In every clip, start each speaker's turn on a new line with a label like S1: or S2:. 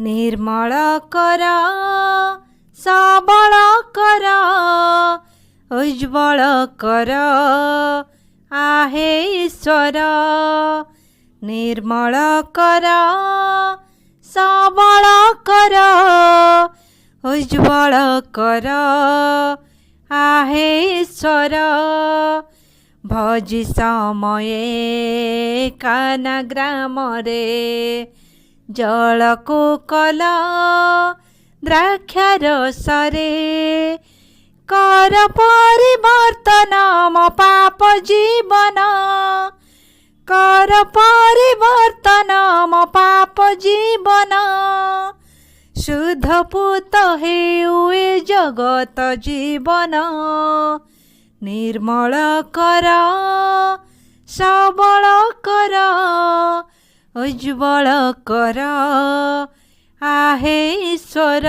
S1: निर्मल कर सबल कर उज्ज्वल कर आहे ईश्वर। निर्मल कर सबल कर उज्ज्वल कर आहे ईश्वर। भोजी समये काना ग्राम रे जलको कल द्राक्षारसरे कर परिवर्तन म पाप जीवन। कर परिवर्तन म पाप जीवन। शुद्ध पूत हेउए जगत जीवन। निर्मल कर सबल कर उज्ज्वल कर आहे ईश्वर।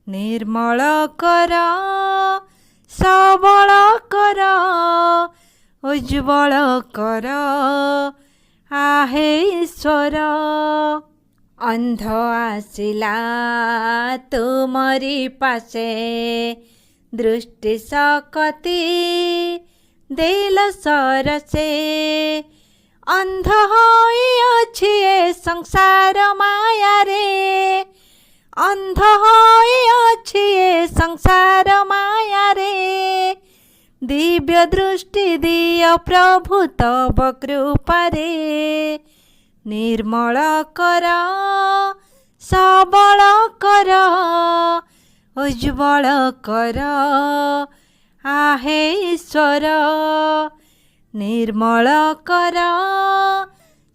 S1: निर्मल कर सबल कर उज्ज्वल कर आहे ईश्वर। अंध आसिला तुमरी पासे दृष्टि सकती देल सरसे। अंध होइअछि ए संसार माया रे। अंध होइअछि ए संसार माया रे। दिव्य दृष्टि दिय प्रभु तब कृपा रे। निर्मल कर सबल कर उज्ज्वल कर आहे ईश्वर। निर्मल कर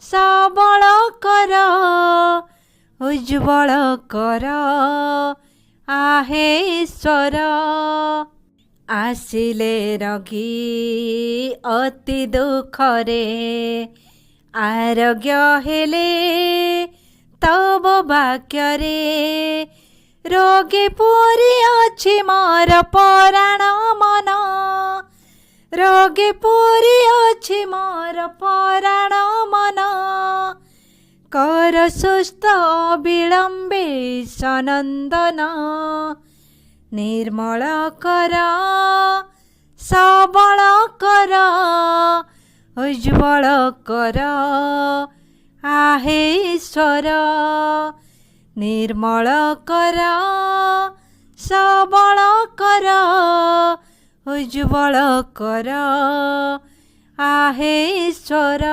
S1: सबल कर उज्ज्वल कर आहे ईश्वर। आसिले रगी अति दुखरे आरोग्य हेले तब वाक्य रे। रोगी पूरी अछि मोर पराण मन। रोगी पूरी अछि मोर पराण मन। कर सुस्थ विलम्बे सनन्दन। निर्मल कर सबल कर उज्ज्वल कर आहे ईश्वर। निर्मल कर सबल कर उज्ज्वल कर आहे ईश्वर।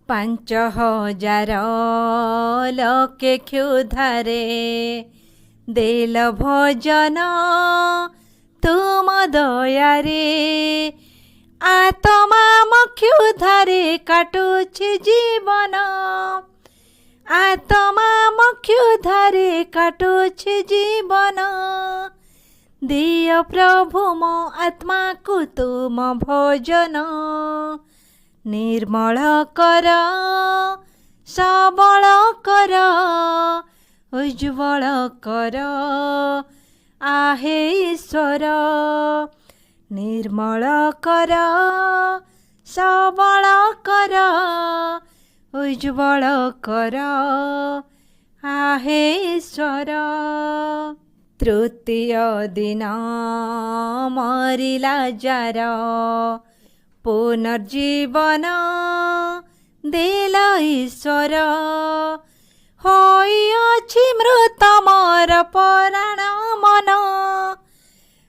S1: 5000 लोके क्षुधारे देल भोजन तुम दयारे। आत्मा म क्षुधारे काटुछि जीवन। आत्मा म क्षुधारे काटुछि जीवन। दिय प्रभु मो आत्मा को तुम भोजन। निर्मल कर सबल कर उज्ज्वल कर आहे ईश्वर। निर्मल कर सबल कर उज्ज्वल कर आहे ईश्वर। तृतीय दिन मरिला जार पुनर्जीवन देल ईश्वर। होइअछि मृत मोर पराण मन।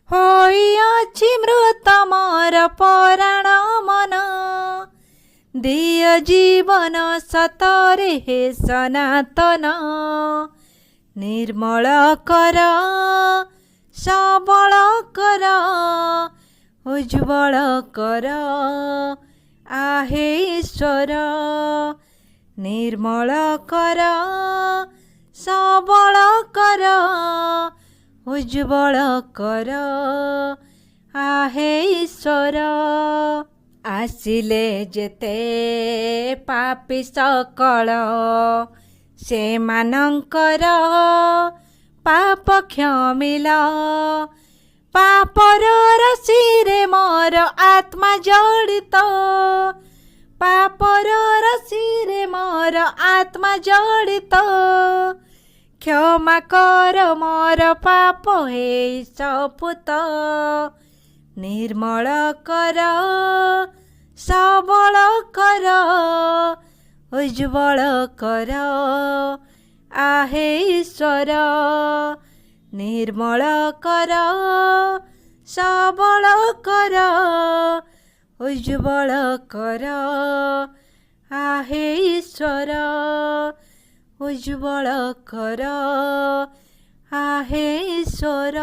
S1: होइअछि मृत मोर पराण मन। दिय जीवन सतरे हे सनातन। निर्मल कर सबल कर उज्ज्वल कर आहे ईश्वर। निर्मल कर सबल कर उज्ज्वल कर आहे ईश्वर। आसिले जेते पापी सकल ସେମାନଙ୍କର ପାପ କ୍ଷମିଲ। ପାପର ରାଶିରେ ମୋର ଆତ୍ମା ଜଡ଼ିତ। ପାପର ରାଶିରେ ମୋର ଆତ୍ମା ଜଡ଼ିତ। କ୍ଷମା କର ମୋର ପାପ ହେ ଶପୁତ। ନିର୍ମଳ କର, ସବଳ କର, ଉଜ୍ଜ୍ୱଳ କର ଆହେ ଈଶ୍ୱର। ନିର୍ମଳ କର, ସବଳ କର, ଉଜ୍ଜ୍ୱଳ କର ଆହେ ଈଶ୍ୱର। ଉଜ୍ଜ୍ୱଳ କର ଆହେ ଈଶ୍ୱର।